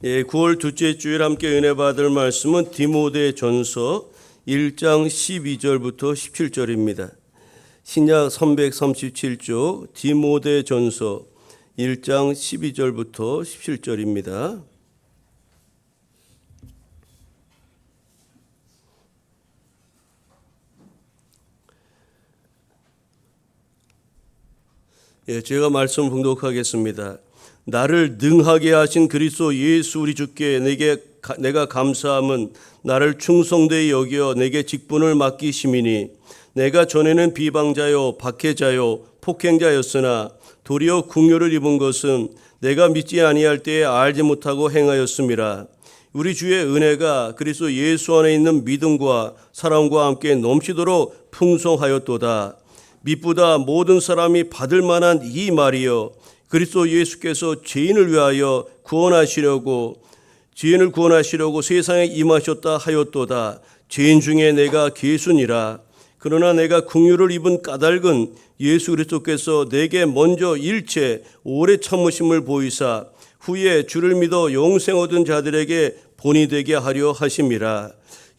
9월 둘째 주일 함께 은혜 받을 말씀은 디모데전서 1장 12절부터 17절입니다. 신약 337쪽 디모데전서 1장 12절부터 17절입니다. 제가 말씀 봉독하겠습니다. 나를 능하게 하신 그리스도 예수 우리 주께 내가 감사함은 나를 충성되이 여겨 내게 직분을 맡기심이니 내가 전에는 비방자요 박해자요 폭행자였으나 도리어 긍휼을 입은 것은 내가 믿지 아니할 때에 알지 못하고 행하였음이라. 우리 주의 은혜가 그리스도 예수 안에 있는 믿음과 사랑과 함께 넘치도록 풍성하였도다. 믿보다 모든 사람이 받을 만한 이 말이여, 그리스도 예수께서 죄인을 구원하시려고 세상에 임하셨다 하였도다. 죄인 중에 내가 괴순이라. 그러나 내가 긍휼을 입은 까닭은 예수 그리스도께서 내게 먼저 일체 오래 참으심을 보이사 후에 주를 믿어 영생 얻은 자들에게 본이 되게 하려 하심이라.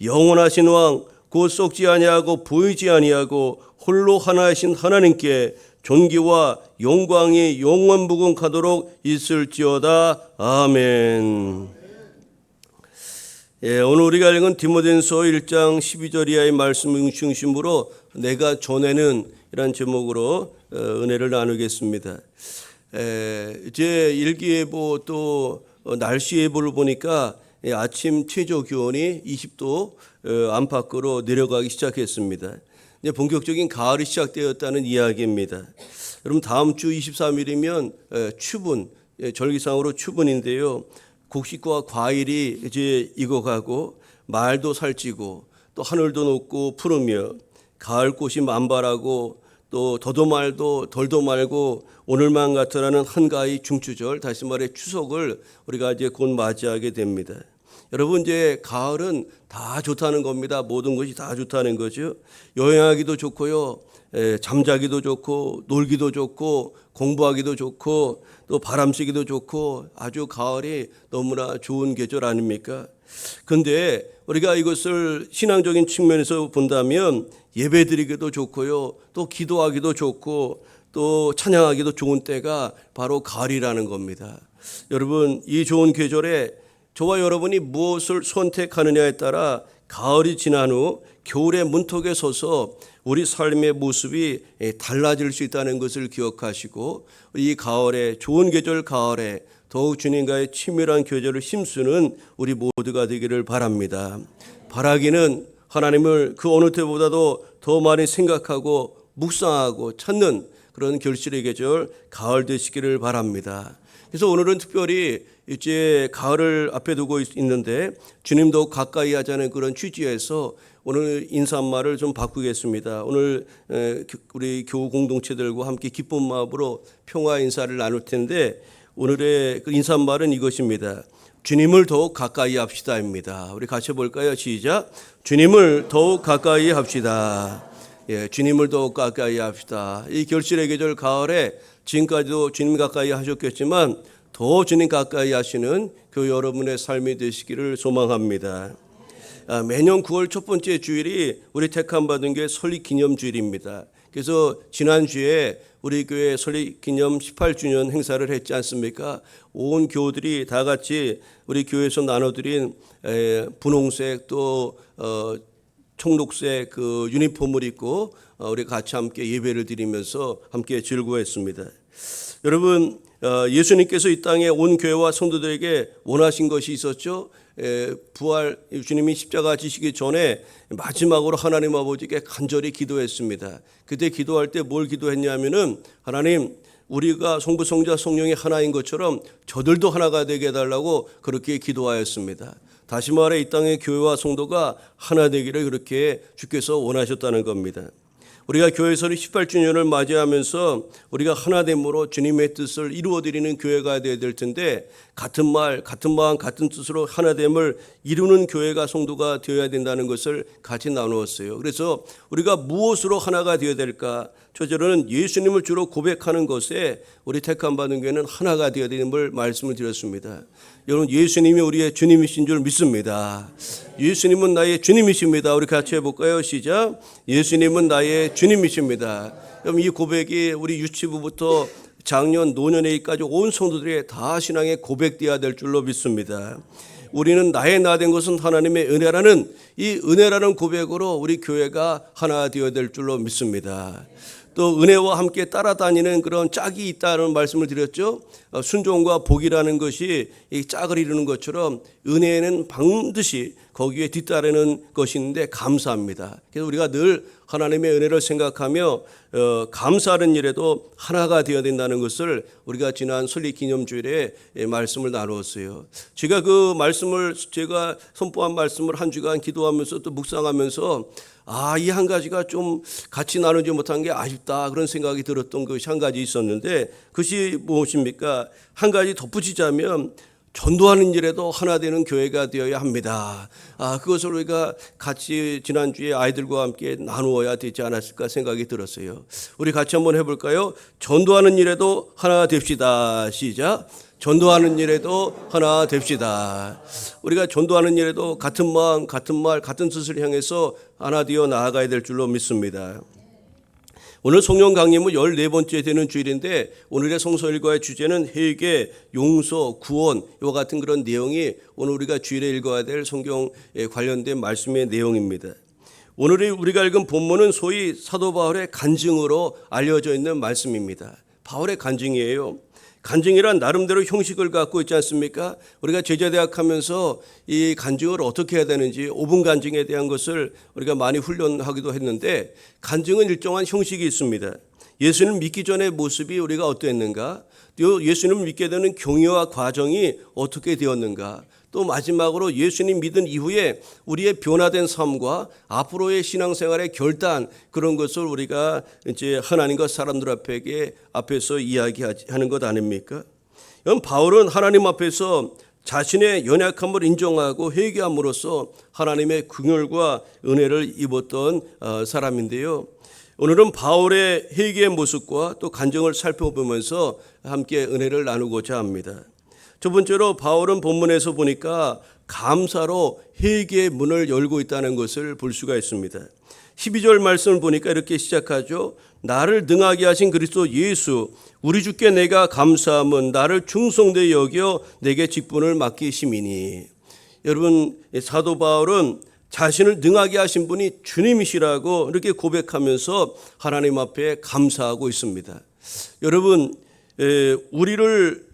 영원하신 왕 곧 썩지 아니하고 보이지 아니하고 홀로 하나이신 하나님께 존귀와 영광이 영원무궁하도록 있을지어다. 아멘. 오늘 우리가 읽은 디모데전서 1장 12절 이하의 말씀 중심으로 내가 전에는 이란 제목으로 은혜를 나누겠습니다. 제 일기예보 또 날씨 예보를 보니까 아침 최저 기온이 20도 안팎으로 내려가기 시작했습니다. 이제 본격적인 가을이 시작되었다는 이야기입니다. 여러분 다음 주 23일이면 추분, 절기상으로 추분인데요. 곡식과 과일이 이제 익어가고 말도 살찌고 또 하늘도 높고 푸르며 가을꽃이 만발하고 또 더도 말도 덜도 말고 오늘만 같으라는 한가위 중추절, 다시 말해 추석을 우리가 이제 곧 맞이하게 됩니다. 여러분 이제 가을은 다 좋다는 겁니다. 모든 것이 다 좋다는 거죠. 여행하기도 좋고요, 잠자기도 좋고 놀기도 좋고 공부하기도 좋고 또 바람 쐬기도 좋고 아주 가을이 너무나 좋은 계절 아닙니까? 그런데 우리가 이것을 신앙적인 측면에서 본다면 예배드리기도 좋고요, 또 기도하기도 좋고 또 찬양하기도 좋은 때가 바로 가을이라는 겁니다. 여러분 이 좋은 계절에 저와 여러분이 무엇을 선택하느냐에 따라 가을이 지난 후 겨울의 문턱에 서서 우리 삶의 모습이 달라질 수 있다는 것을 기억하시고 이 가을에, 좋은 계절 가을에 더욱 주님과의 친밀한 교제를 힘쓰는 우리 모두가 되기를 바랍니다. 바라기는 하나님을 그 어느 때보다도 더 많이 생각하고 묵상하고 찾는 그런 결실의 계절 가을 되시기를 바랍니다. 그래서 오늘은 특별히 이제 가을을 앞에 두고 있는데 주님도 가까이 하자는 그런 취지에서 오늘 인사말을 좀 바꾸겠습니다. 오늘 우리 교우 공동체들과 함께 기쁜 마음으로 평화 인사를 나눌 텐데 오늘의 그 인사말은 이것입니다. 주님을 더욱 가까이 합시다입니다. 우리 같이 볼까요? 시작. 주님을 더욱 가까이 합시다. 주님을 더욱 가까이 합시다. 이 결실의 계절 가을에 지금까지도 주님 가까이 하셨겠지만 더 주님 가까이 하시는 그 여러분의 삶이 되시기를 소망합니다. 매년 9월 첫 번째 주일이 우리 택함 받은 게 설립 기념 주일입니다. 그래서 지난주에 우리 교회 설립 기념 18주년 행사를 했지 않습니까? 온 교우들이 다 같이 우리 교회에서 나눠드린 분홍색 또 청록색 그 유니폼을 입고 우리 같이 함께 예배를 드리면서 함께 즐거워했습니다. 여러분 예수님께서 이 땅에 온 교회와 성도들에게 원하신 것이 있었죠. 부활 주님이 십자가 지시기 전에 마지막으로 하나님 아버지께 간절히 기도했습니다. 그때 기도할 때 뭘 기도했냐면은 하나님 우리가 성부 성자 성령이 하나인 것처럼 저들도 하나가 되게 해달라고 그렇게 기도하였습니다. 다시 말해 이 땅의 교회와 성도가 하나 되기를 그렇게 주께서 원하셨다는 겁니다. 우리가 교회 설립 18주년을 맞이하면서 우리가 하나됨으로 주님의 뜻을 이루어드리는 교회가 되어야 될 텐데 같은 말, 같은 마음, 같은 뜻으로 하나됨을 이루는 교회가 성도가 되어야 된다는 것을 같이 나누었어요. 그래서 우리가 무엇으로 하나가 되어야 될까? 첫째로는 예수님을 주로 고백하는 것에 우리 택함 받은 교회는 하나가 되어야 되는 걸 말씀을 드렸습니다. 여러분 예수님이 우리의 주님이신 줄 믿습니다. 예수님은 나의 주님이십니다. 우리 같이 해볼까요? 시작. 예수님은 나의 주님이십니다. 그럼 이 고백이 우리 유치부부터 작년 노년회의까지 온 성도들의 다 신앙의 고백되어야 될 줄로 믿습니다. 우리는 나의 나 된 것은 하나님의 은혜라는 이 은혜라는 고백으로 우리 교회가 하나 되어야 될 줄로 믿습니다. 또 은혜와 함께 따라다니는 그런 짝이 있다는 말씀을 드렸죠. 순종과 복이라는 것이 이 짝을 이루는 것처럼 은혜는 반드시 거기에 뒤따르는 것인데 감사합니다. 그래서 우리가 늘 하나님의 은혜를 생각하며 감사하는 일에도 하나가 되어야 된다는 것을 우리가 지난 설립기념주일에 말씀을 나누었어요. 제가 그 말씀을 제가 선포한 말씀을 한 주간 기도하면서 또 묵상하면서 이 한 가지가 좀 같이 나누지 못한 게 아쉽다 그런 생각이 들었던 것이 한 가지 있었는데 그것이 무엇입니까? 한 가지 덧붙이자면 전도하는 일에도 하나 되는 교회가 되어야 합니다. 그것을 우리가 같이 지난주에 아이들과 함께 나누어야 되지 않았을까 생각이 들었어요. 우리 같이 한번 해볼까요? 전도하는 일에도 하나 됩시다. 시작. 전도하는 일에도 하나 됩시다. 우리가 전도하는 일에도 같은 마음, 같은 말, 같은 뜻을 향해서 하나 되어 나아가야 될 줄로 믿습니다. 오늘 성령 강림은 14번째 되는 주일인데 오늘의 성서일과의 주제는 회개, 용서, 구원 이와 같은 그런 내용이 오늘 우리가 주일에 읽어야 될 성경에 관련된 말씀의 내용입니다. 오늘 우리가 읽은 본문은 소위 사도 바울의 간증으로 알려져 있는 말씀입니다. 바울의 간증이에요. 간증이란 나름대로 형식을 갖고 있지 않습니까? 우리가 제자대학 하면서 이 간증을 어떻게 해야 되는지 5분 간증에 대한 것을 우리가 많이 훈련하기도 했는데 간증은 일정한 형식이 있습니다. 예수님을 믿기 전의 모습이 우리가 어땠는가? 또 예수님을 믿게 되는 경위와 과정이 어떻게 되었는가? 또 마지막으로 예수님 믿은 이후에 우리의 변화된 삶과 앞으로의 신앙생활의 결단 그런 것을 우리가 이제 하나님과 사람들 앞에서 이야기하는 것 아닙니까? 바울은 하나님 앞에서 자신의 연약함을 인정하고 회개함으로써 하나님의 긍휼과 은혜를 입었던 사람인데요. 오늘은 바울의 회개의 모습과 또 간증을 살펴보면서 함께 은혜를 나누고자 합니다. 첫 번째로 바울은 본문에서 보니까 감사로 회개의 문을 열고 있다는 것을 볼 수가 있습니다. 12절 말씀을 보니까 이렇게 시작하죠. 나를 능하게 하신 그리스도 예수 우리 주께 내가 감사함은 나를 충성되이 여겨 내게 직분을 맡기심이니. 여러분 사도 바울은 자신을 능하게 하신 분이 주님이시라고 이렇게 고백하면서 하나님 앞에 감사하고 있습니다. 여러분 우리를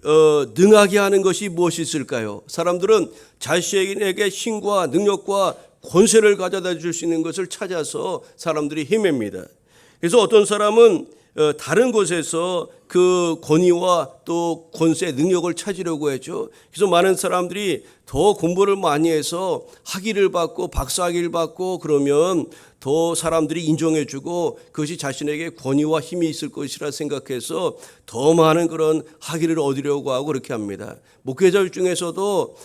능하게 하는 것이 무엇이 있을까요? 사람들은 자신에게 힘과 능력과 권세를 가져다 줄 수 있는 것을 찾아서 사람들이 헤맵니다. 그래서 어떤 사람은 다른 곳에서 그 권위와 또 권세, 능력을 찾으려고 했죠. 그래서 많은 사람들이 더 공부를 많이 해서 학위를 받고 박사학위를 받고 그러면 더 사람들이 인정해주고 그것이 자신에게 권위와 힘이 있을 것이라 생각해서 더 많은 그런 학위를 얻으려고 하고 그렇게 합니다. 목회자 중에서도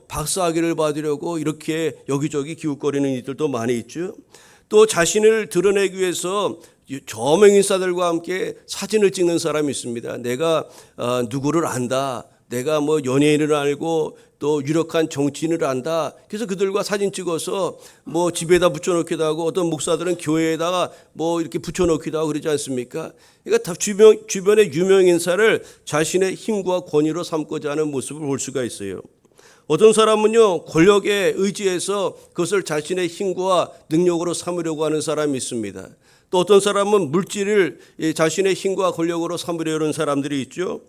박사학위를 받으려고 이렇게 여기저기 기웃거리는 이들도 많이 있죠. 또 자신을 드러내기 위해서 저명인사들과 함께 사진을 찍는 사람이 있습니다. 내가 누구를 안다. 내가 연예인을 알고 또 유력한 정치인을 안다. 그래서 그들과 사진 찍어서 집에다 붙여놓기도 하고 어떤 목사들은 교회에다가 이렇게 붙여놓기도 하고 그러지 않습니까? 그러니까 다 주변의 유명인사를 자신의 힘과 권위로 삼고자 하는 모습을 볼 수가 있어요. 어떤 사람은요 권력에 의지해서 그것을 자신의 힘과 능력으로 삼으려고 하는 사람이 있습니다. 또 어떤 사람은 물질을 자신의 힘과 권력으로 삼으려는 사람들이 있죠.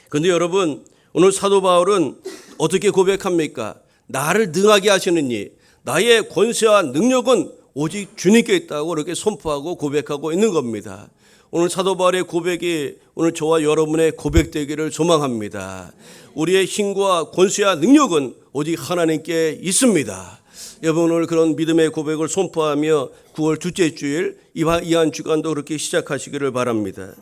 그런데 여러분 오늘 사도 바울은 어떻게 고백합니까? 나를 능하게 하시는 이 나의 권세와 능력은 오직 주님께 있다고 이렇게 선포하고 고백하고 있는 겁니다. 오늘 사도 바울의 고백이 오늘 저와 여러분의 고백되기를 소망합니다. 우리의 힘과 권세와 능력은 오직 하나님께 있습니다. 여러분 오늘 그런 믿음의 고백을 선포하며 9월 둘째 주일 이 한 주간도 그렇게 시작하시기를 바랍니다.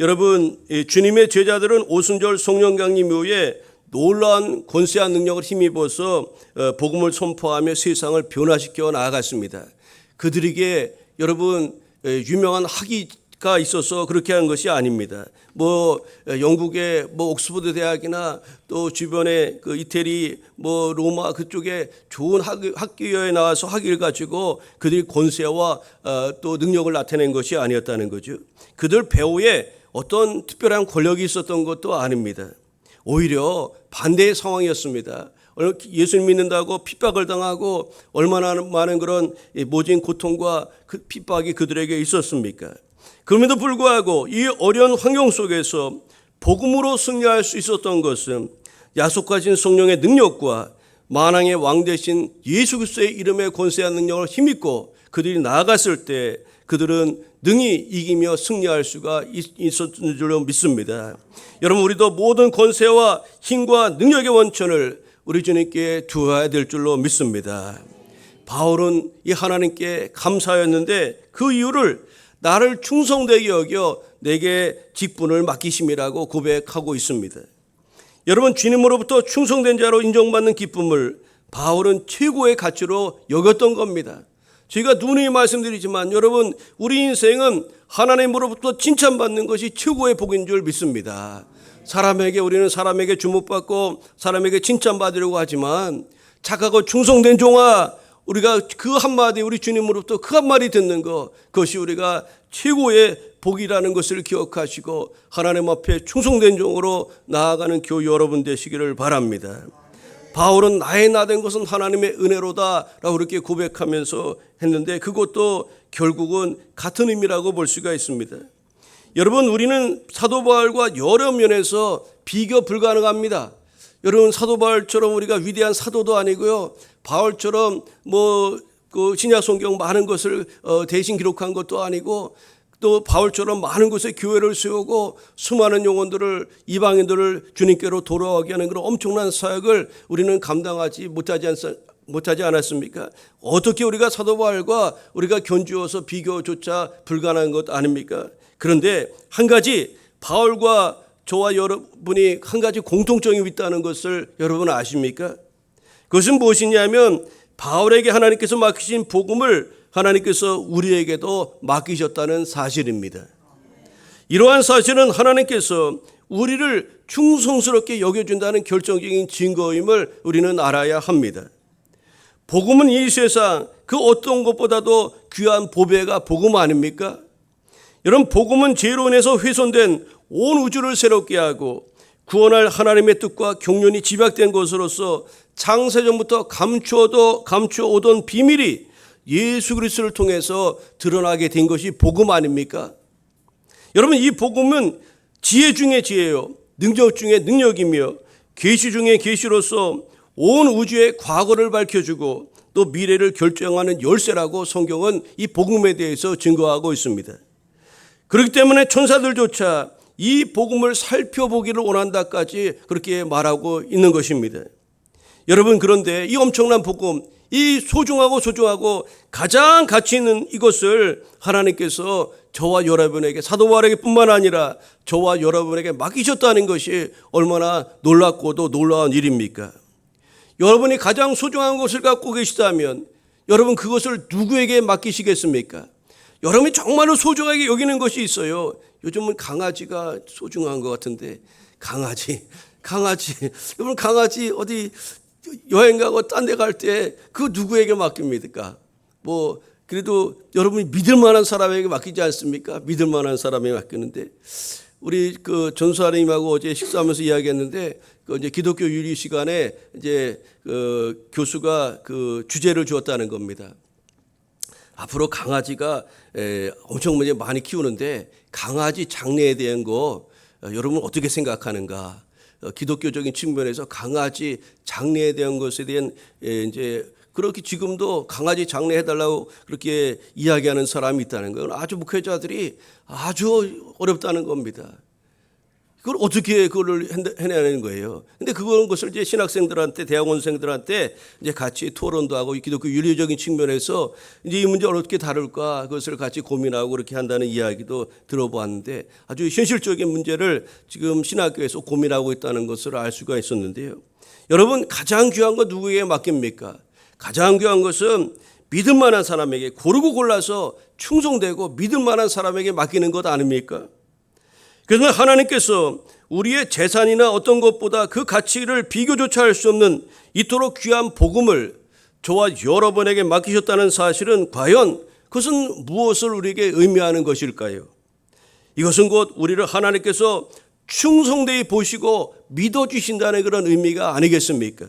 여러분 주님의 제자들은 오순절 성령 강림 이후에 놀라운 권세와 능력을 힘입어서 복음을 선포하며 세상을 변화시켜 나아갔습니다. 그들에게 여러분 유명한 학위가 가 있어서 그렇게 한 것이 아닙니다. 영국의 옥스퍼드 대학이나 또 주변에 그 이태리 로마 그쪽에 좋은 학교에 나와서 학위를 가지고 그들이 권세와 또 능력을 나타낸 것이 아니었다는 거죠. 그들 배후에 어떤 특별한 권력이 있었던 것도 아닙니다. 오히려 반대의 상황이었습니다. 예수님 믿는다고 핍박을 당하고 얼마나 많은 그런 모진 고통과 그 핍박이 그들에게 있었습니까? 그럼에도 불구하고 이 어려운 환경 속에서 복음으로 승리할 수 있었던 것은 약속하신 성령의 능력과 만왕의 왕 되신 예수 그리스도의 이름의 권세한 능력을 힘입고 그들이 나아갔을 때 그들은 능히 이기며 승리할 수가 있었던 줄로 믿습니다. 여러분, 우리도 모든 권세와 힘과 능력의 원천을 우리 주님께 두어야 될 줄로 믿습니다. 바울은 이 하나님께 감사했는데 그 이유를 나를 충성되게 여겨 내게 직분을 맡기심이라고 고백하고 있습니다. 여러분, 주님으로부터 충성된 자로 인정받는 기쁨을 바울은 최고의 가치로 여겼던 겁니다. 제가 누누이 말씀드리지만 여러분, 우리 인생은 하나님으로부터 칭찬받는 것이 최고의 복인 줄 믿습니다. 우리는 사람에게 주목받고 사람에게 칭찬받으려고 하지만 착하고 충성된 종아, 우리가 그 한마디, 우리 주님으로부터 그 한마디 듣는 것, 그것이 우리가 최고의 복이라는 것을 기억하시고 하나님 앞에 충성된 종으로 나아가는 교우 여러분 되시기를 바랍니다. 바울은 나의 나된 것은 하나님의 은혜로다라고 그렇게 고백하면서 했는데 그것도 결국은 같은 의미라고 볼 수가 있습니다. 여러분, 우리는 사도 바울과 여러 면에서 비교 불가능합니다. 여러분, 사도 바울처럼 우리가 위대한 사도도 아니고요, 바울처럼 그 신약 성경 많은 것을 대신 기록한 것도 아니고, 또 바울처럼 많은 곳에 교회를 세우고 수많은 영혼들을, 이방인들을 주님께로 돌아오게 하는 그런 엄청난 사역을 우리는 감당하지 못하지 않았습니까? 어떻게 우리가 사도 바울과 우리가 견주어서 비교조차 불가능한 것 아닙니까? 그런데 한 가지, 바울과 저와 여러분이 한 가지 공통점이 있다는 것을 여러분 아십니까? 그것은 무엇이냐면 바울에게 하나님께서 맡기신 복음을 하나님께서 우리에게도 맡기셨다는 사실입니다. 이러한 사실은 하나님께서 우리를 충성스럽게 여겨준다는 결정적인 증거임을 우리는 알아야 합니다. 복음은 이 세상 그 어떤 것보다도 귀한 보배가 복음 아닙니까? 여러분, 복음은 죄로 인해서 훼손된 온 우주를 새롭게 하고 구원할 하나님의 뜻과 경륜이 집약된 것으로서 창세전부터 감추어오던 비밀이 예수 그리스도를 통해서 드러나게 된 것이 복음 아닙니까? 여러분, 이 복음은 지혜 중에 지혜요, 능력 중에 능력이며 계시 중에 계시로서 온 우주의 과거를 밝혀주고 또 미래를 결정하는 열쇠라고 성경은 이 복음에 대해서 증거하고 있습니다. 그렇기 때문에 천사들조차 이 복음을 살펴보기를 원한다까지 그렇게 말하고 있는 것입니다. 여러분, 그런데 이 엄청난 복음, 이 소중하고 가장 가치 있는 이것을 하나님께서 저와 여러분에게, 사도 바울에게 뿐만 아니라 저와 여러분에게 맡기셨다는 것이 얼마나 놀랍고도 놀라운 일입니까? 여러분이 가장 소중한 것을 갖고 계시다면 여러분 그것을 누구에게 맡기시겠습니까? 여러분이 정말로 소중하게 여기는 것이 있어요. 요즘은 강아지가 소중한 것 같은데, 강아지 여러분, 강아지 어디 여행 가고 딴 데 갈 때 그 누구에게 맡깁니까? 그래도 여러분이 믿을 만한 사람에게 맡기지 않습니까? 믿을 만한 사람에게 맡기는데, 우리 그 전수하님하고 어제 식사하면서 이야기했는데, 이제 기독교 윤리 시간에 이제 교수가 그 주제를 주었다는 겁니다. 앞으로 강아지가 엄청 많이 키우는데 강아지 장례에 대한 거 여러분 어떻게 생각하는가? 기독교적인 측면에서 강아지 장례에 대한 것에 대한 이제 그렇게 지금도 강아지 장례해달라고 그렇게 이야기하는 사람이 있다는 건 아주 목회자들이 아주 어렵다는 겁니다. 그걸 어떻게 그걸 해내는 거예요. 근데 그것을 이제 신학생들한테, 대학원생들한테 이제 같이 토론도 하고 기독교 윤리적인 측면에서 이제 이 문제를 어떻게 다룰까 그것을 같이 고민하고 그렇게 한다는 이야기도 들어보았는데 아주 현실적인 문제를 지금 신학교에서 고민하고 있다는 것을 알 수가 있었는데요. 여러분, 가장 귀한 건 누구에게 맡깁니까? 가장 귀한 것은 믿을 만한 사람에게 고르고 골라서 충성되고 믿을 만한 사람에게 맡기는 것 아닙니까? 그러나 하나님께서 우리의 재산이나 어떤 것보다 그 가치를 비교조차 할 수 없는 이토록 귀한 복음을 저와 여러분에게 맡기셨다는 사실은 과연 그것은 무엇을 우리에게 의미하는 것일까요? 이것은 곧 우리를 하나님께서 충성되이 보시고 믿어주신다는 그런 의미가 아니겠습니까?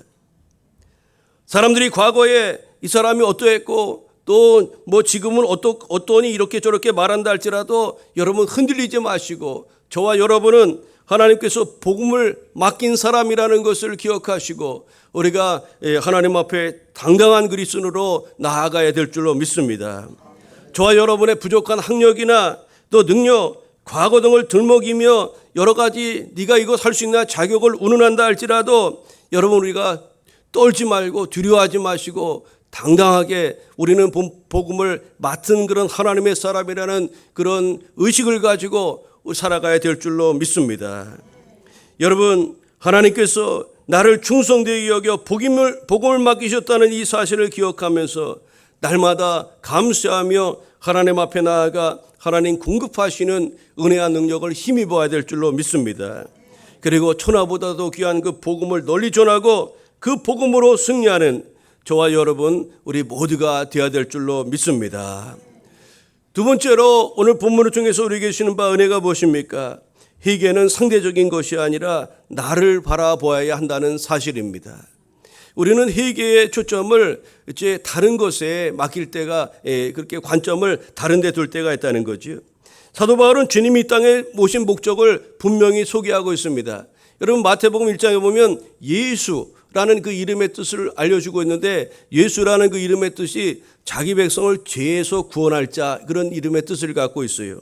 사람들이 과거에 이 사람이 어떠했고 또 뭐 지금은 어떠니 이렇게 저렇게 말한다 할지라도 여러분 흔들리지 마시고 저와 여러분은 하나님께서 복음을 맡긴 사람이라는 것을 기억하시고 우리가 하나님 앞에 당당한 그리스도인으로 나아가야 될 줄로 믿습니다. 저와 여러분의 부족한 학력이나 또 능력, 과거 등을 들먹이며 여러 가지 네가 이거 할 수 있나 자격을 운운한다 할지라도 여러분 우리가 떨지 말고 두려워하지 마시고 당당하게 우리는 복음을 맡은 그런 하나님의 사람이라는 그런 의식을 가지고 살아가야 될 줄로 믿습니다. 여러분 하나님께서 나를 충성되게 여겨 복음을 맡기셨다는 이 사실을 기억하면서 날마다 감사하며 하나님 앞에 나아가 하나님 공급하시는 은혜와 능력을 힘입어야 될 줄로 믿습니다. 그리고 천하보다도 귀한 그 복음을 널리 전하고 그 복음으로 승리하는 저와 여러분 우리 모두가 되어야 될 줄로 믿습니다. 두 번째로 오늘 본문을 통해서 우리에게 주시는 바 은혜가 무엇입니까? 회개는 상대적인 것이 아니라 나를 바라보아야 한다는 사실입니다. 우리는 회개의 초점을 이제 다른 것에 맡길 때가 그렇게 관점을 다른 데 둘 때가 있다는 거죠. 사도 바울은 주님이 이 땅에 모신 목적을 분명히 소개하고 있습니다. 여러분 마태복음 1장에 보면 예수라는 그 이름의 뜻을 알려주고 있는데 예수라는 그 이름의 뜻이 자기 백성을 죄에서 구원할 자 그런 이름의 뜻을 갖고 있어요.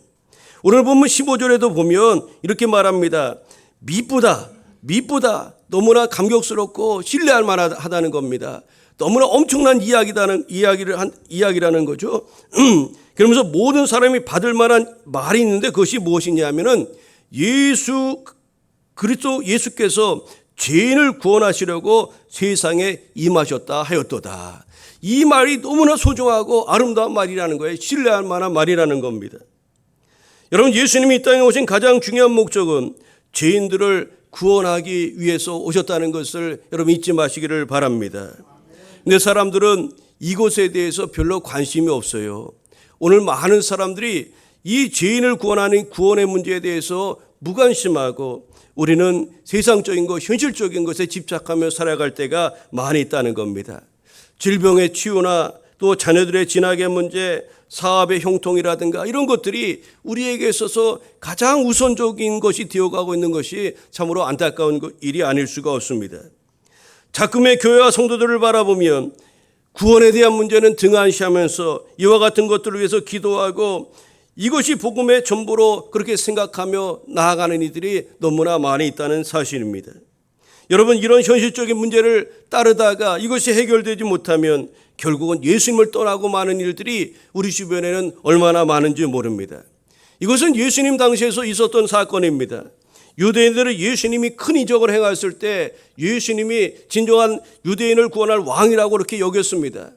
오늘 본문 15절에도 보면 이렇게 말합니다. 미쁘다 너무나 감격스럽고 신뢰할 만하다는 겁니다. 너무나 엄청난 이야기라는 거죠. 그러면서 모든 사람이 받을 만한 말이 있는데 그것이 무엇이냐면은 예수께서 죄인을 구원하시려고 세상에 임하셨다 하였도다. 이 말이 너무나 소중하고 아름다운 말이라는 거예요. 신뢰할 만한 말이라는 겁니다. 여러분 예수님이 이 땅에 오신 가장 중요한 목적은 죄인들을 구원하기 위해서 오셨다는 것을 여러분 잊지 마시기를 바랍니다. 근데 사람들은 이것에 대해서 별로 관심이 없어요. 오늘 많은 사람들이 이 죄인을 구원하는 구원의 문제에 대해서 무관심하고 우리는 세상적인 것, 현실적인 것에 집착하며 살아갈 때가 많이 있다는 겁니다. 질병의 치유나 또 자녀들의 진학의 문제, 사업의 형통이라든가 이런 것들이 우리에게 있어서 가장 우선적인 것이 되어가고 있는 것이 참으로 안타까운 일이 아닐 수가 없습니다. 자금의 교회와 성도들을 바라보면 구원에 대한 문제는 등한시하면서 이와 같은 것들을 위해서 기도하고 이것이 복음의 전부로 그렇게 생각하며 나아가는 이들이 너무나 많이 있다는 사실입니다. 여러분 이런 현실적인 문제를 따르다가 이것이 해결되지 못하면 결국은 예수님을 떠나고 많은 일들이 우리 주변에는 얼마나 많은지 모릅니다. 이것은 예수님 당시에서 있었던 사건입니다. 유대인들은 예수님이 큰 이적을 행하셨을 때 예수님이 진정한 유대인을 구원할 왕이라고 그렇게 여겼습니다.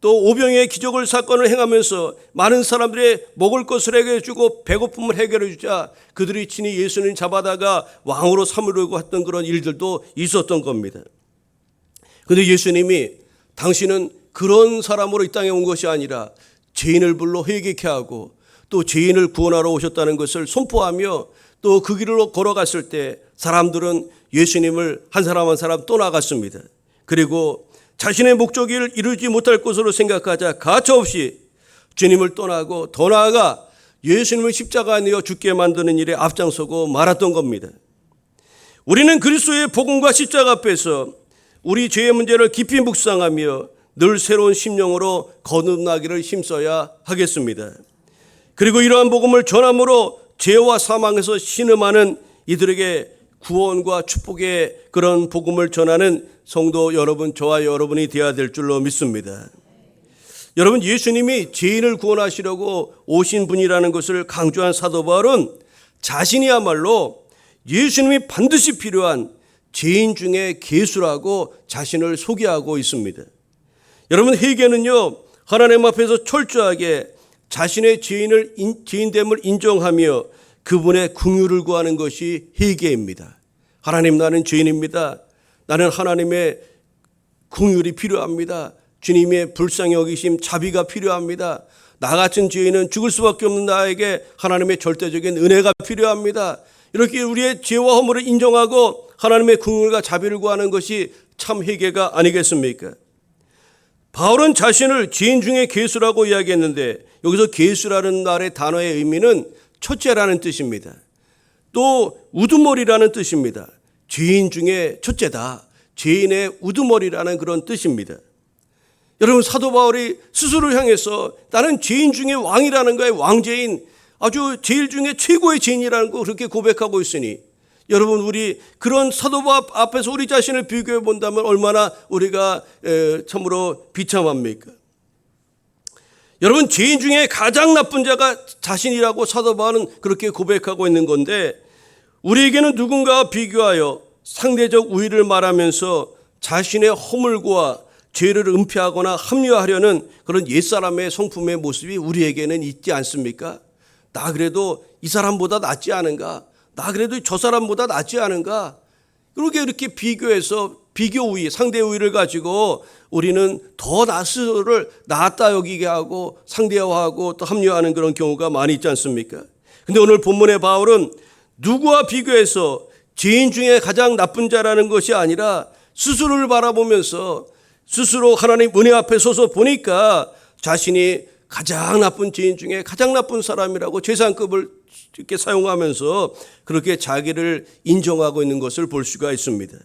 또 오병이의 기적을 사건을 행하면서 많은 사람들의 먹을 것을 해결해 주고 배고픔을 해결해 주자 그들이 친히 예수님 잡아다가 왕으로 삼으려고 했던 그런 일들도 있었던 겁니다. 그런데 예수님이 당신은 그런 사람으로 이 땅에 온 것이 아니라 죄인을 불러 회개케 하고 또 죄인을 구원하러 오셨다는 것을 선포하며 또 그 길로 걸어갔을 때 사람들은 예수님을 한 사람 한 사람 떠나갔습니다. 그리고 자신의 목적을 이루지 못할 것으로 생각하자 가차없이 주님을 떠나고 더 나아가 예수님을 십자가에 내어 죽게 만드는 일에 앞장서고 말았던 겁니다. 우리는 그리스도의 복음과 십자가 앞에서 우리 죄의 문제를 깊이 묵상하며 늘 새로운 심령으로 거듭나기를 힘써야 하겠습니다. 그리고 이러한 복음을 전함으로 죄와 사망에서 신음하는 이들에게 구원과 축복의 그런 복음을 전하는 성도 여러분, 저와 여러분이 되어야 될 줄로 믿습니다. 여러분, 예수님이 죄인을 구원하시려고 오신 분이라는 것을 강조한 사도 바울은 자신이야말로 예수님이 반드시 필요한 죄인 중에 괴수라고 자신을 소개하고 있습니다. 여러분, 회개는요, 하나님 앞에서 철저하게 자신의 죄인됨을 인정하며 그분의 긍휼을 구하는 것이 회개입니다. 하나님, 나는 죄인입니다. 나는 하나님의 긍휼이 필요합니다. 주님의 불쌍히 여기심, 자비가 필요합니다. 나 같은 죄인은 죽을 수밖에 없는 나에게 하나님의 절대적인 은혜가 필요합니다. 이렇게 우리의 죄와 허물을 인정하고 하나님의 긍휼과 자비를 구하는 것이 참 회개가 아니겠습니까? 바울은 자신을 죄인 중에 괴수라고 이야기했는데, 여기서 괴수라는 말의 단어의 의미는 첫째라는 뜻입니다. 또 우두머리라는 뜻입니다. 죄인 중에 첫째다, 죄인의 우두머리라는 그런 뜻입니다. 여러분, 사도 바울이 스스로 향해서 나는 죄인 중에 왕이라는 거예요. 왕죄인, 아주 제일 중에 최고의 죄인이라는 거 그렇게 고백하고 있으니, 여러분, 우리 그런 사도 바울 앞에서 우리 자신을 비교해 본다면 얼마나 우리가 참으로 비참합니까? 여러분, 죄인 중에 가장 나쁜 자가 자신이라고 사도 바울은 그렇게 고백하고 있는 건데, 우리에게는 누군가와 비교하여 상대적 우위를 말하면서 자신의 허물과 죄를 은폐하거나 합리화하려는 그런 옛사람의 성품의 모습이 우리에게는 있지 않습니까? 나 그래도 이 사람보다 낫지 않은가? 나 그래도 저 사람보다 낫지 않은가? 이렇게 비교해서 비교 우위, 상대 우위를 가지고 우리는 더 스스로를 낫다 여기게 하고 상대화하고 또 합리화하는 그런 경우가 많이 있지 않습니까? 근데 오늘 본문의 바울은 누구와 비교해서 죄인 중에 가장 나쁜 자라는 것이 아니라 스스로를 바라보면서 스스로 하나님 은혜 앞에 서서 보니까 자신이 가장 나쁜 죄인 중에 가장 나쁜 사람이라고 최상급을 이렇게 사용하면서 그렇게 자기를 인정하고 있는 것을 볼 수가 있습니다.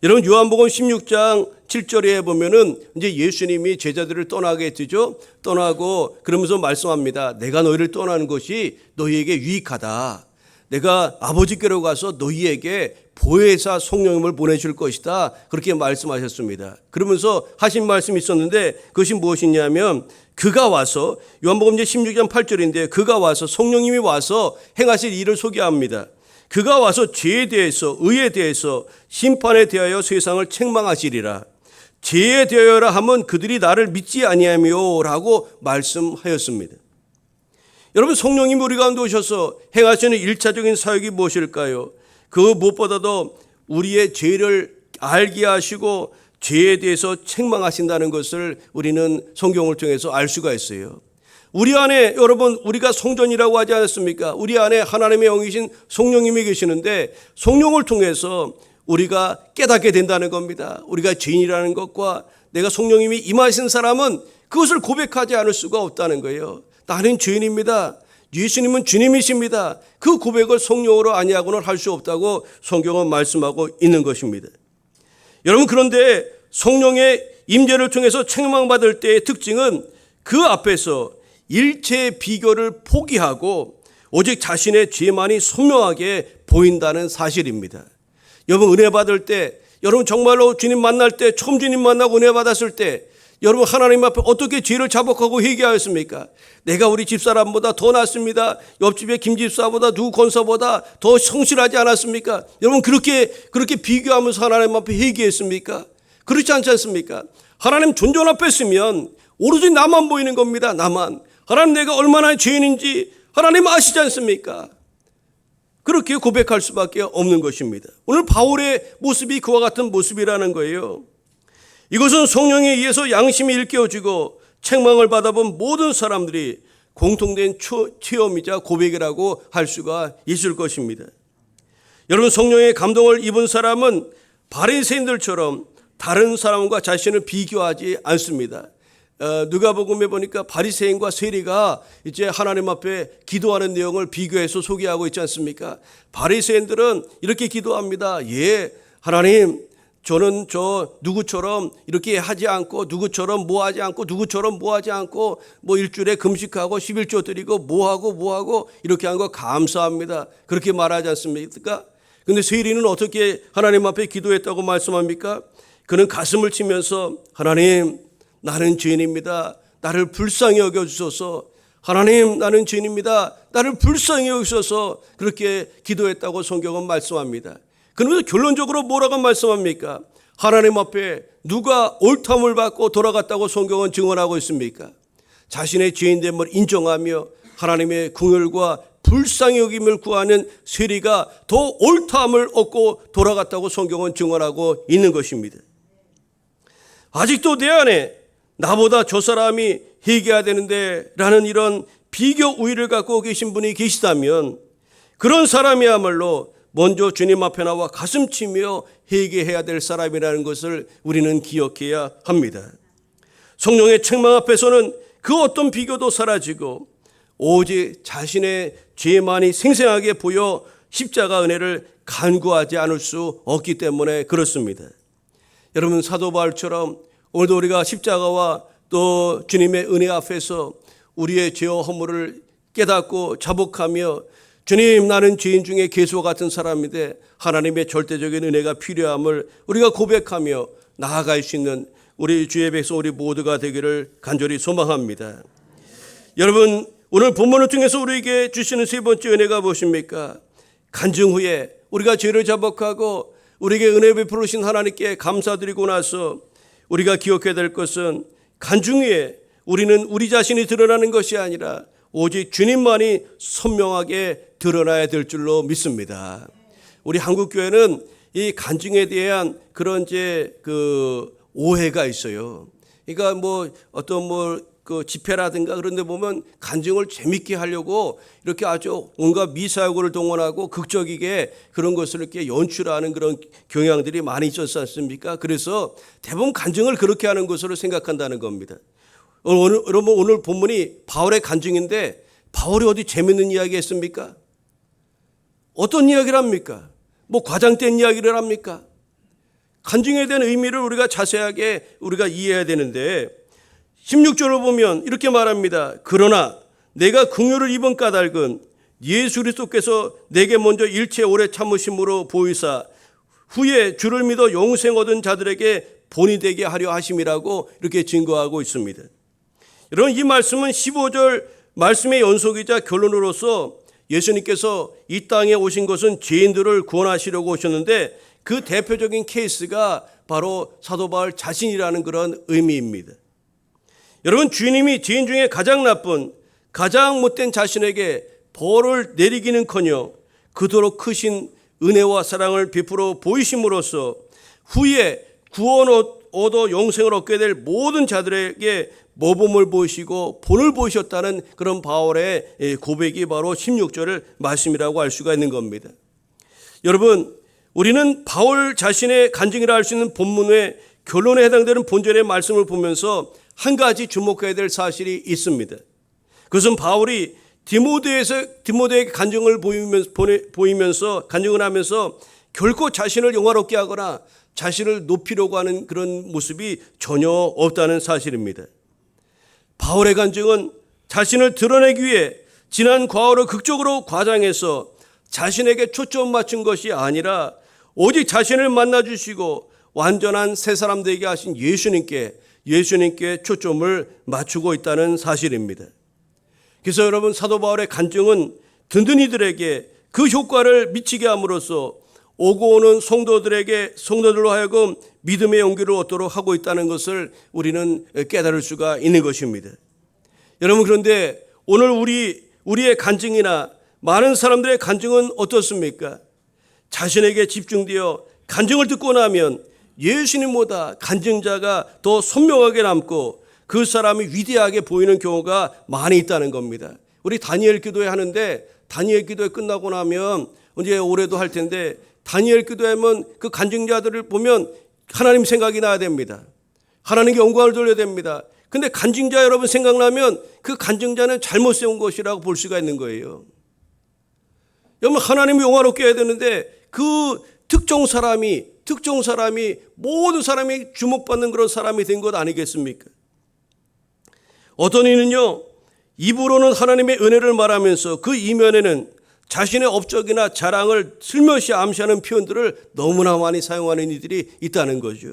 여러분, 요한복음 16장 7절에 보면은 이제 예수님이 제자들을 떠나게 되죠. 떠나고 그러면서 말씀합니다. 내가 너희를 떠나는 것이 너희에게 유익하다. 내가 아버지께로 가서 너희에게 보혜사 성령님을 보내줄 것이다. 그렇게 말씀하셨습니다. 그러면서 하신 말씀이 있었는데 그것이 무엇이냐면, 그가 와서, 요한복음 16장 8절인데 그가 와서, 성령님이 와서 행하실 일을 소개합니다. 그가 와서 죄에 대해서, 의에 대해서, 심판에 대하여 세상을 책망하시리라. 죄에 대하여라 하면 그들이 나를 믿지 아니하며 라고 말씀하였습니다. 여러분, 성령님이 우리 가운데 오셔서 행하시는 1차적인 사역이 무엇일까요? 그 무엇보다도 우리의 죄를 알게 하시고 죄에 대해서 책망하신다는 것을 우리는 성경을 통해서 알 수가 있어요. 우리 안에, 여러분, 우리가 성전이라고 하지 않았습니까? 우리 안에 하나님의 영이신 성령님이 계시는데 성령을 통해서 우리가 깨닫게 된다는 겁니다. 우리가 죄인이라는 것과 내가 성령님이 임하신 사람은 그것을 고백하지 않을 수가 없다는 거예요. 나는 죄인입니다. 예수님은 주님이십니다. 그 고백을 성령으로 아니하고는 할 수 없다고 성경은 말씀하고 있는 것입니다. 여러분, 그런데 성령의 임재를 통해서 책망받을 때의 특징은 그 앞에서 일체의 비교를 포기하고 오직 자신의 죄만이 선명하게 보인다는 사실입니다. 여러분, 은혜 받을 때, 여러분 정말로 주님 만날 때, 처음 주님 만나고 은혜 받았을 때 여러분 하나님 앞에 어떻게 죄를 자복하고 회개하였습니까? 내가 우리 집사람보다 더 낫습니다. 옆집의 김집사보다 누구 권사보다 더 성실하지 않았습니까? 여러분 그렇게 비교하면서 하나님 앞에 회개했습니까? 그렇지 않지 않습니까? 하나님 존전 앞에 서면 오로지 나만 보이는 겁니다. 나만. 하나님, 내가 얼마나 죄인인지 하나님 아시지 않습니까? 그렇게 고백할 수밖에 없는 것입니다. 오늘 바울의 모습이 그와 같은 모습이라는 거예요. 이것은 성령에 의해서 양심이 일깨워지고 책망을 받아본 모든 사람들이 공통된 체험이자 고백이라고 할 수가 있을 것입니다. 여러분, 성령의 감동을 입은 사람은 바리새인들처럼 다른 사람과 자신을 비교하지 않습니다. 누가복음에 보니까 바리새인과 세리가 이제 하나님 앞에 기도하는 내용을 비교해서 소개하고 있지 않습니까? 바리새인들은 이렇게 기도합니다. 예, 하나님, 저는 저 누구처럼 이렇게 하지 않고 누구처럼 뭐 하지 않고 누구처럼 뭐 하지 않고 뭐 일주일에 금식하고 11조 드리고 뭐 하고 이렇게 한 거 감사합니다. 그렇게 말하지 않습니까? 근데 세리는 어떻게 하나님 앞에 기도했다고 말씀합니까? 그는 가슴을 치면서 하나님, 나는 죄인입니다. 나를 불쌍히 여겨주소서. 하나님, 나는 죄인입니다. 나를 불쌍히 여기셔서 그렇게 기도했다고 성경은 말씀합니다. 그러면서 결론적으로 뭐라고 말씀합니까? 하나님 앞에 누가 옳다함을 받고 돌아갔다고 성경은 증언하고 있습니까? 자신의 죄인됨을 인정하며 하나님의 긍휼과 불쌍히 여김을 구하는 세리가 더 옳다함을 얻고 돌아갔다고 성경은 증언하고 있는 것입니다. 아직도 내 안에 나보다 저 사람이 회개해야 되는데 라는 이런 비교 우위를 갖고 계신 분이 계시다면 그런 사람이야말로 먼저 주님 앞에 나와 가슴 치며 회개해야 될 사람이라는 것을 우리는 기억해야 합니다. 성령의 책망 앞에서는 그 어떤 비교도 사라지고 오직 자신의 죄만이 생생하게 보여 십자가 은혜를 간구하지 않을 수 없기 때문에 그렇습니다. 여러분, 사도 바울처럼 오늘도 우리가 십자가와 또 주님의 은혜 앞에서 우리의 죄와 허물을 깨닫고 자복하며 주님, 나는 죄인 중에 괴수와 같은 사람인데 하나님의 절대적인 은혜가 필요함을 우리가 고백하며 나아갈 수 있는 우리 주의 백성 우리 모두가 되기를 간절히 소망합니다. 여러분, 오늘 본문을 통해서 우리에게 주시는 세 번째 은혜가 무엇입니까? 간증 후에 우리가 죄를 자복하고 우리에게 은혜 베풀으신 하나님께 감사드리고 나서 우리가 기억해야 될 것은 간증 후에 우리는 우리 자신이 드러나는 것이 아니라 오직 주님만이 선명하게 드러나야 될 줄로 믿습니다. 우리 한국교회는 이 간증에 대한 그런 오해가 있어요. 그러니까 어떤 그 집회라든가 그런 데 보면 간증을 재밌게 하려고 이렇게 아주 온갖 미사여구를 동원하고 극적이게 그런 것을 이렇게 연출하는 그런 경향들이 많이 있었지 않습니까? 그래서 대부분 간증을 그렇게 하는 것으로 생각한다는 겁니다. 여러분, 오늘 본문이 바울의 간증인데 바울이 어디 재밌는 이야기 했습니까? 어떤 이야기를 합니까? 과장된 이야기를 합니까? 간증에 대한 의미를 우리가 자세하게 우리가 이해해야 되는데 16절을 보면 이렇게 말합니다. 그러나 내가 긍휼을 입은 까닭은 예수 그리스도께서 내게 먼저 일체 오래 참으심으로 보이사 후에 주를 믿어 영생 얻은 자들에게 본이 되게 하려 하심이라고 이렇게 증거하고 있습니다. 여러분, 이 말씀은 15절 말씀의 연속이자 결론으로서 예수님께서 이 땅에 오신 것은 죄인들을 구원하시려고 오셨는데 그 대표적인 케이스가 바로 사도 바울 자신이라는 그런 의미입니다. 여러분, 주님이 죄인 중에 가장 나쁜 가장 못된 자신에게 벌을 내리기는커녕 그토록 크신 은혜와 사랑을 베풀어 보이심으로써 후에 구원 얻어 영생을 얻게 될 모든 자들에게 모범을 보이시고 본을 보이셨다는 그런 바울의 고백이 바로 16절의 말씀이라고 할 수가 있는 겁니다. 여러분, 우리는 바울 자신의 간증이라 할 수 있는 본문의 결론에 해당되는 본절의 말씀을 보면서 한 가지 주목해야 될 사실이 있습니다. 그것은 바울이 디모데에게 간증을 보이면서 간증을 하면서 결코 자신을 영화롭게 하거나 자신을 높이려고 하는 그런 모습이 전혀 없다는 사실입니다. 바울의 간증은 자신을 드러내기 위해 지난 과거를 극적으로 과장해서 자신에게 초점 맞춘 것이 아니라 오직 자신을 만나주시고 완전한 새 사람 되게 하신 예수님께 초점을 맞추고 있다는 사실입니다. 그래서 여러분, 사도 바울의 간증은 든든이들에게 그 효과를 미치게 함으로써 오고 오는 성도들로 하여금 믿음의 용기를 얻도록 하고 있다는 것을 우리는 깨달을 수가 있는 것입니다. 여러분, 그런데 오늘 우리의 간증이나 많은 사람들의 간증은 어떻습니까? 자신에게 집중되어 간증을 듣고 나면 예수님보다 간증자가 더 선명하게 남고 그 사람이 위대하게 보이는 경우가 많이 있다는 겁니다. 우리 다니엘 기도회 하는데 다니엘 기도회 끝나고 나면 이제 올해도 할 텐데 다니엘 기도회면 그 간증자들을 보면 하나님 생각이 나야 됩니다. 하나님께 영광을 돌려야 됩니다. 근데 간증자 여러분 생각나면 그 간증자는 잘못 세운 것이라고 볼 수가 있는 거예요. 여러분, 하나님을 영화롭게 해야 되는데 그 특정 사람이 모든 사람이 주목받는 그런 사람이 된 것 아니겠습니까? 어떤 이는요, 입으로는 하나님의 은혜를 말하면서 그 이면에는 자신의 업적이나 자랑을 슬며시 암시하는 표현들을 너무나 많이 사용하는 이들이 있다는 거죠.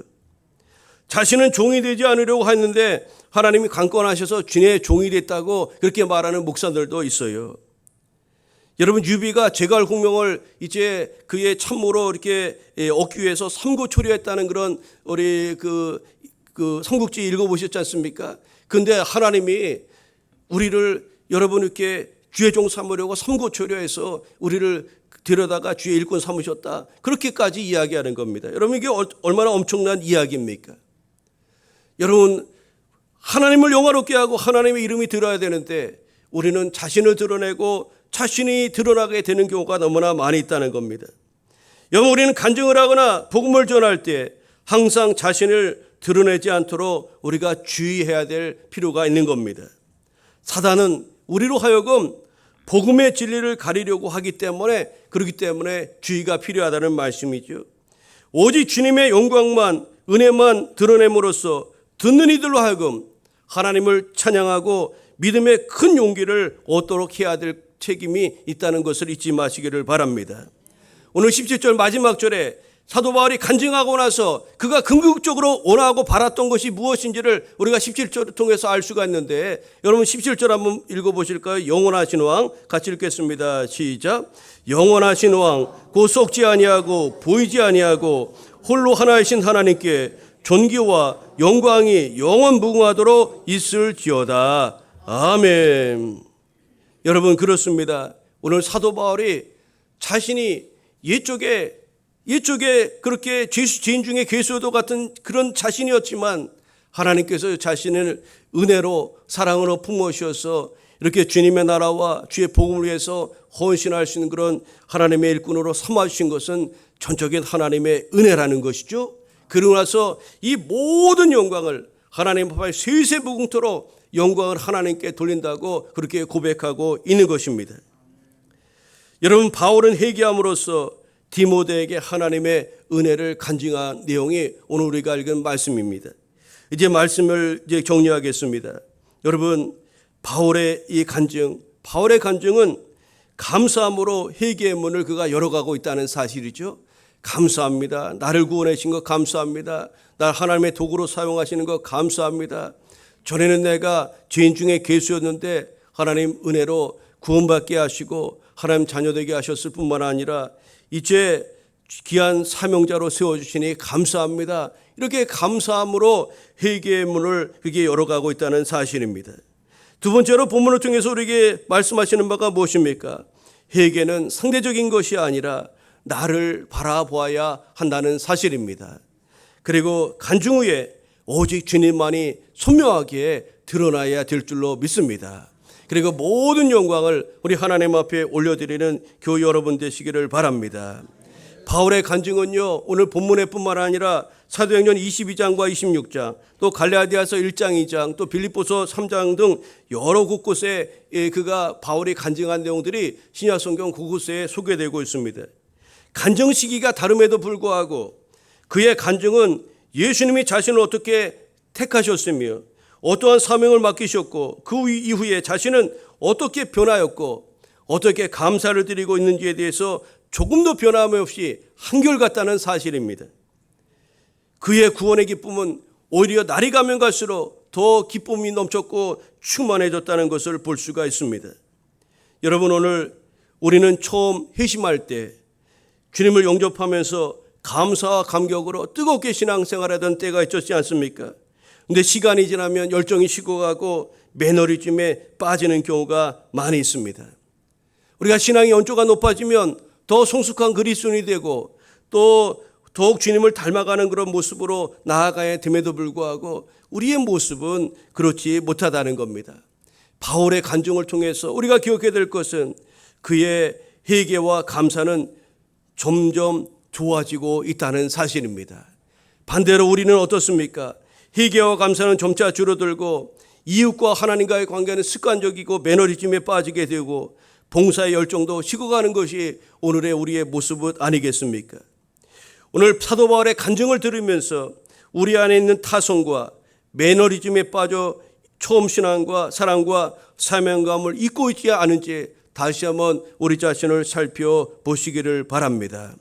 자신은 종이 되지 않으려고 했는데 하나님이 강권하셔서 주님의 종이 됐다고 그렇게 말하는 목사들도 있어요. 여러분, 유비가 제갈 공명을 이제 그의 참모로 이렇게 얻기 위해서 삼고초려했다는 그런 우리 그 삼국지 읽어보셨지 않습니까? 그런데 하나님이 우리를 여러분 이렇게 주의 종 삼으려고 삼고초려해서 우리를 데려다가 주의 일꾼 삼으셨다. 그렇게까지 이야기하는 겁니다. 여러분, 이게 얼마나 엄청난 이야기입니까? 여러분, 하나님을 영화롭게 하고 하나님의 이름이 들어야 되는데 우리는 자신을 드러내고 자신이 드러나게 되는 경우가 너무나 많이 있다는 겁니다. 여러분, 우리는 간증을 하거나 복음을 전할 때 항상 자신을 드러내지 않도록 우리가 주의해야 될 필요가 있는 겁니다. 사단은 우리로 하여금 복음의 진리를 가리려고 하기 때문에, 그렇기 때문에 주의가 필요하다는 말씀이죠. 오직 주님의 영광만, 은혜만 드러냄으로써 듣는 이들로 하여금 하나님을 찬양하고 믿음의 큰 용기를 얻도록 해야 될 책임이 있다는 것을 잊지 마시기를 바랍니다. 오늘 17절 마지막 절에 사도 바울이 간증하고 나서 그가 궁극적으로 원하고 바랐던 것이 무엇인지를 우리가 17절을 통해서 알 수가 있는데, 여러분 17절 한번 읽어보실까요? 영원하신 왕, 같이 읽겠습니다. 시작. 영원하신 왕, 곧 썩지 아니하고 보이지 아니하고 홀로 하나이신 하나님께 존귀와 영광이 영원 무궁하도록 있을지어다. 아멘. 여러분, 그렇습니다. 오늘 사도 바울이 자신이 옛쪽에 그렇게 죄인 중에 괴수도 같은 그런 자신이었지만 하나님께서 자신을 은혜로 사랑으로 품으셔서 이렇게 주님의 나라와 주의 복음을 위해서 헌신할 수 있는 그런 하나님의 일꾼으로 삼아주신 것은 전적인 하나님의 은혜라는 것이죠. 그러고 나서 이 모든 영광을 하나님 앞에 세세무궁토록 영광을 하나님께 돌린다고 그렇게 고백하고 있는 것입니다. 여러분, 바울은 회개함으로써 디모데에게 하나님의 은혜를 간증한 내용이 오늘 우리가 읽은 말씀입니다. 이제 말씀을 정리하겠습니다. 여러분, 바울의 간증은 감사함으로 회개의 문을 그가 열어가고 있다는 사실이죠. 감사합니다. 나를 구원하신 것 감사합니다. 날 하나님의 도구로 사용하시는 것 감사합니다. 전에는 내가 죄인 중에 괴수였는데 하나님 은혜로 구원받게 하시고 하나님 자녀되게 하셨을 뿐만 아니라 이제 귀한 사명자로 세워주시니 감사합니다. 이렇게 감사함으로 회개의 문을 그게 열어가고 있다는 사실입니다. 두 번째로 본문을 통해서 우리에게 말씀하시는 바가 무엇입니까? 회개는 상대적인 것이 아니라 나를 바라보아야 한다는 사실입니다. 그리고 간증 후에 오직 주님만이 선명하게 드러나야 될 줄로 믿습니다. 그리고 모든 영광을 우리 하나님 앞에 올려드리는 교회 여러분 되시기를 바랍니다. 바울의 간증은요, 오늘 본문에 뿐만 아니라 사도행전 22장과 26장, 또 갈라디아서 1장 2장, 또 빌립보서 3장 등 여러 곳곳에 그가 바울이 간증한 내용들이 신약성경 곳곳에 소개되고 있습니다. 간증 시기가 다름에도 불구하고 그의 간증은 예수님이 자신을 어떻게 택하셨으며 어떠한 사명을 맡기셨고 그 이후에 자신은 어떻게 변하였고 어떻게 감사를 드리고 있는지에 대해서 조금도 변함이 없이 한결같다는 사실입니다. 그의 구원의 기쁨은 오히려 날이 가면 갈수록 더 기쁨이 넘쳤고 충만해졌다는 것을 볼 수가 있습니다. 여러분, 오늘 우리는 처음 회심할 때 주님을 영접하면서 감사와 감격으로 뜨겁게 신앙생활하던 때가 있었지 않습니까? 근데 시간이 지나면 열정이 식어가고 매너리즘에 빠지는 경우가 많이 있습니다. 우리가 신앙의 연조가 높아지면 더 성숙한 그리스도인이 되고 또 더욱 주님을 닮아가는 그런 모습으로 나아가야 됨에도 불구하고 우리의 모습은 그렇지 못하다는 겁니다. 바울의 간증을 통해서 우리가 기억해야 될 것은 그의 회개와 감사는 점점 좋아지고 있다는 사실입니다. 반대로 우리는 어떻습니까? 회개와 감사는 점차 줄어들고 이웃과 하나님과의 관계는 습관적이고 매너리즘에 빠지게 되고 봉사의 열정도 식어가는 것이 오늘의 우리의 모습은 아니겠습니까? 오늘 사도 바울의 간증을 들으면서 우리 안에 있는 타성과 매너리즘에 빠져 처음 신앙과 사랑과 사명감을 잊고 있지 않은지 다시 한번 우리 자신을 살펴보시기를 바랍니다.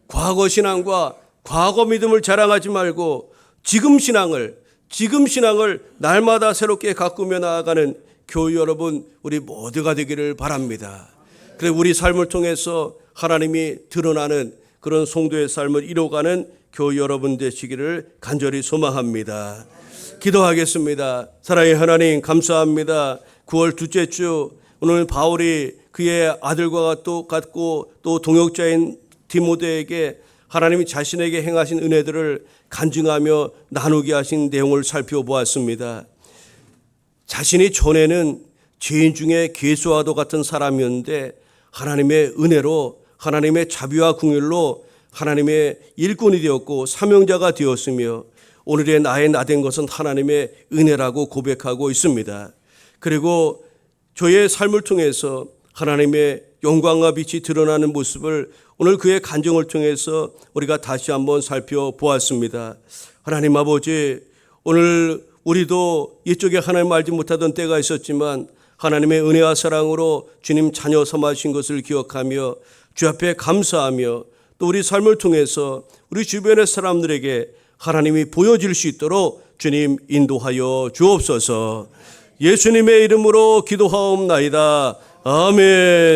과거 신앙과 과거 믿음을 자랑하지 말고 지금 신앙을 날마다 새롭게 가꾸며 나아가는 교회 여러분, 우리 모두가 되기를 바랍니다. 그래 우리 삶을 통해서 하나님이 드러나는 그런 성도의 삶을 이뤄가는 교회 여러분 되시기를 간절히 소망합니다. 기도하겠습니다. 사랑의 하나님 감사합니다. 9월 둘째 주 오늘 바울이 그의 아들과 똑같고 또 동역자인 디모데에게 하나님이 자신에게 행하신 은혜들을 간증하며 나누게 하신 내용을 살펴보았습니다. 자신이 전에는 죄인 중에 괴수와도 같은 사람이었는데 하나님의 은혜로 하나님의 자비와 긍휼로 하나님의 일꾼이 되었고 사명자가 되었으며 오늘의 나의 나된 것은 하나님의 은혜라고 고백하고 있습니다. 그리고 저의 삶을 통해서 하나님의 영광과 빛이 드러나는 모습을 오늘 그의 간증을 통해서 우리가 다시 한번 살펴보았습니다. 하나님 아버지, 오늘 우리도 이쪽에 하나님 알지 못하던 때가 있었지만 하나님의 은혜와 사랑으로 주님 자녀 삼으신 것을 기억하며 주 앞에 감사하며 또 우리 삶을 통해서 우리 주변의 사람들에게 하나님이 보여질 수 있도록 주님 인도하여 주옵소서. 예수님의 이름으로 기도하옵나이다. 아멘.